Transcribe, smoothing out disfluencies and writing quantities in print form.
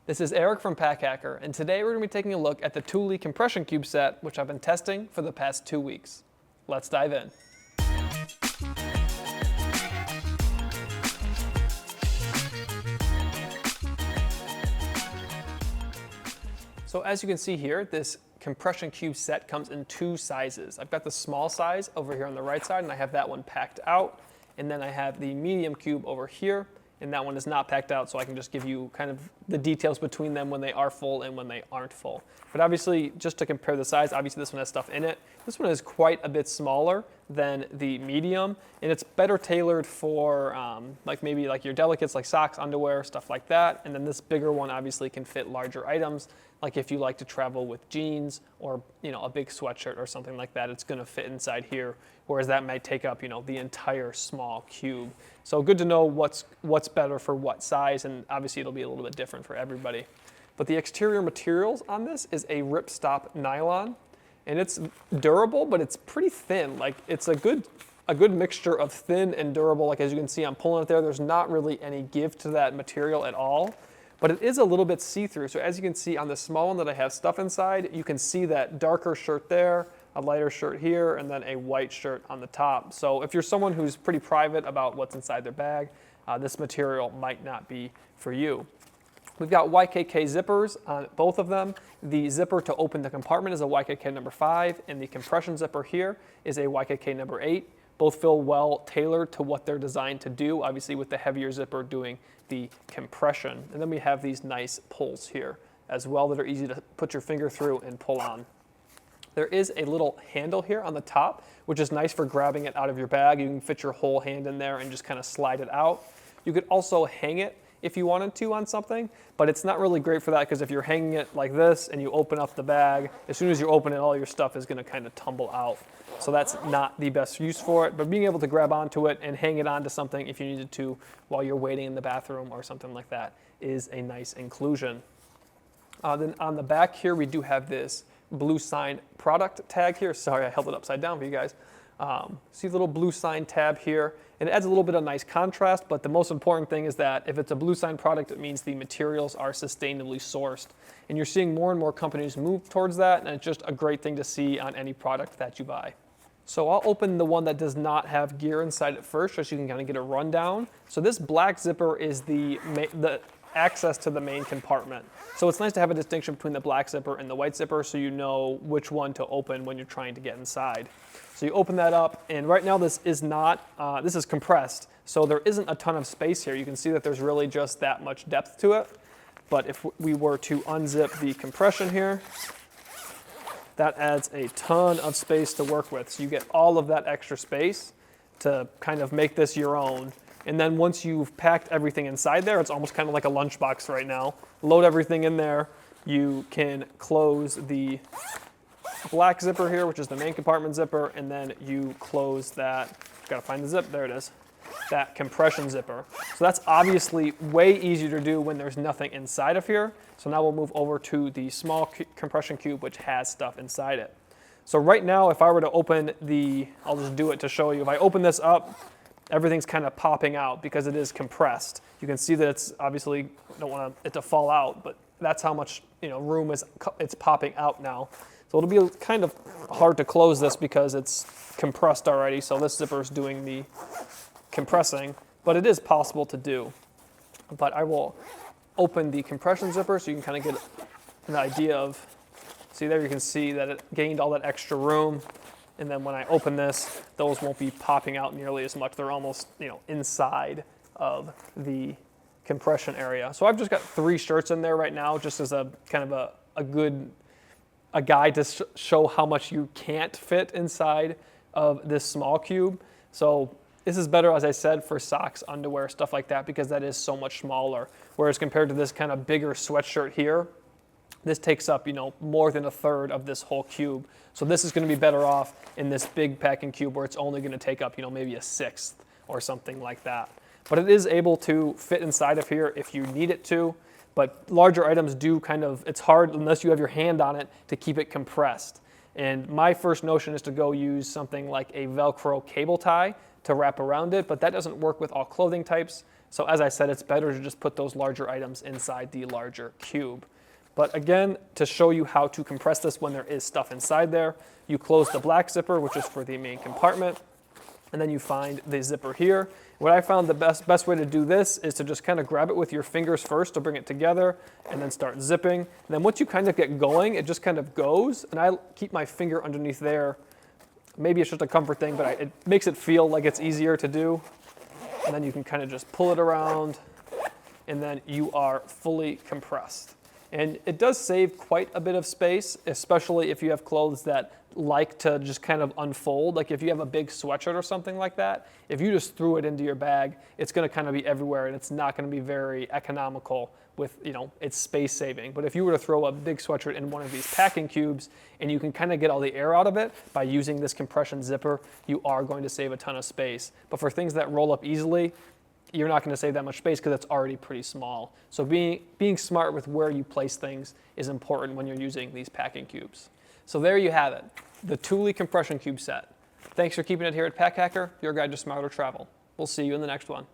This is Eric from Pack Hacker, and today we're going to be taking a look at the Thule compression cube set, which I've been testing for the past 2 weeks. Let's dive in. So as you can see here, this compression cube set comes in 2 sizes. I've got the small size over here on the right side, and I have that one packed out. And then I have the medium cube over here, and that one is not packed out, so I can just give you kind of the details between them when they are full and when they aren't full. But obviously, just to compare the size, obviously this one has stuff in it. This one is quite a bit smaller than the medium, and it's better tailored for maybe your delicates like socks, underwear, stuff like that. And then this bigger one obviously can fit larger items, like if you like to travel with jeans or a big sweatshirt or something like that, it's gonna fit inside here, whereas that might take up the entire small cube. So good to know what's better for what size, and obviously it'll be a little bit different for everybody. But the exterior materials on this is a ripstop nylon, and it's durable, but it's pretty thin. Like it's a good mixture of thin and durable. Like as you can see, I'm pulling it there. There's not really any give to that material at all. But it is a little bit see-through. So as you can see on the small one that I have stuff inside, you can see that darker shirt there, a lighter shirt here, and then a white shirt on the top. So if you're someone who's pretty private about what's inside their bag, this material might not be for you. We've got YKK zippers on both of them. The zipper to open the compartment is a YKK number 5, and the compression zipper here is a YKK number 8. Both feel well tailored to what they're designed to do, obviously with the heavier zipper doing the compression. And then we have these nice pulls here as well that are easy to put your finger through and pull on. There is a little handle here on the top, which is nice for grabbing it out of your bag. You can fit your whole hand in there and just kind of slide it out. You could also hang it if you wanted to on something, but it's not really great for that because if you're hanging it like this and you open up the bag, as soon as you open it, all your stuff is going to kind of tumble out. So that's not the best use for it, but being able to grab onto it and hang it onto something if you needed to while you're waiting in the bathroom or something like that is a nice inclusion. Then on the back here, we do have this blue sign product tag here. Sorry, I held it upside down for you guys. See the little blue sign tab here, and it adds a little bit of nice contrast, but the most important thing is that if it's a blue sign product, it means the materials are sustainably sourced. And you're seeing more and more companies move towards that, and it's just a great thing to see on any product that you buy. So I'll open the one that does not have gear inside it first, just so you can kind of get a rundown. So this black zipper is the access to the main compartment. So it's nice to have a distinction between the black zipper and the white zipper so you know which one to open when you're trying to get inside. So you open that up, and right now this is compressed, so there isn't a ton of space here. You can see that there's really just that much depth to it. But if we were to unzip the compression here, that adds a ton of space to work with. So you get all of that extra space to kind of make this your own. And then once you've packed everything inside there, it's almost kind of like a lunchbox right now. Load everything in there. You can close the black zipper here, which is the main compartment zipper, and then you close that, gotta find the zip, there it is, that compression zipper. So that's obviously way easier to do when there's nothing inside of here. So now we'll move over to the small compression cube, which has stuff inside it. So right now, if I were to open I'll just do it to show you. If I open this up, everything's kind of popping out because it is compressed. You can see that it's obviously, don't want it to fall out, but that's how much room it's popping out now. So it'll be kind of hard to close this because it's compressed already. So this zipper is doing the compressing, but it is possible to do. But I will open the compression zipper so you can kind of get an idea of, see there you can see that it gained all that extra room. And then when I open this, those won't be popping out nearly as much. They're almost inside of the compression area. So I've just got 3 shirts in there right now, just as a kind of a guide to show how much you can't fit inside of this small cube. So this is better, as I said, for socks, underwear, stuff like that, because that is so much smaller. Whereas compared to this kind of bigger sweatshirt here, this takes up more than 1/3 of this whole cube. So this is going to be better off in this big packing cube where it's only going to take up maybe 1/6 or something like that. But it is able to fit inside of here if you need it to. But larger items do it's hard unless you have your hand on it to keep it compressed. And my first notion is to go use something like a Velcro cable tie to wrap around it, but that doesn't work with all clothing types. So as I said, it's better to just put those larger items inside the larger cube. But again, to show you how to compress this when there is stuff inside there, you close the black zipper, which is for the main compartment, and then you find the zipper here. What I found the best way to do this is to just kind of grab it with your fingers first to bring it together and then start zipping. And then once you kind of get going, it just kind of goes, and I keep my finger underneath there. Maybe it's just a comfort thing, but it makes it feel like it's easier to do. And then you can kind of just pull it around, and then you are fully compressed. And it does save quite a bit of space, especially if you have clothes that like to just kind of unfold. Like if you have a big sweatshirt or something like that, if you just threw it into your bag, it's going to kind of be everywhere, and it's not going to be very economical with, it's space saving. But if you were to throw a big sweatshirt in one of these packing cubes and you can kind of get all the air out of it by using this compression zipper, you are going to save a ton of space. But for things that roll up easily, you're not going to save that much space because it's already pretty small. So being smart with where you place things is important when you're using these packing cubes. So there you have it, the Thule compression cube set. Thanks for keeping it here at Pack Hacker, your guide to smarter travel. We'll see you in the next one.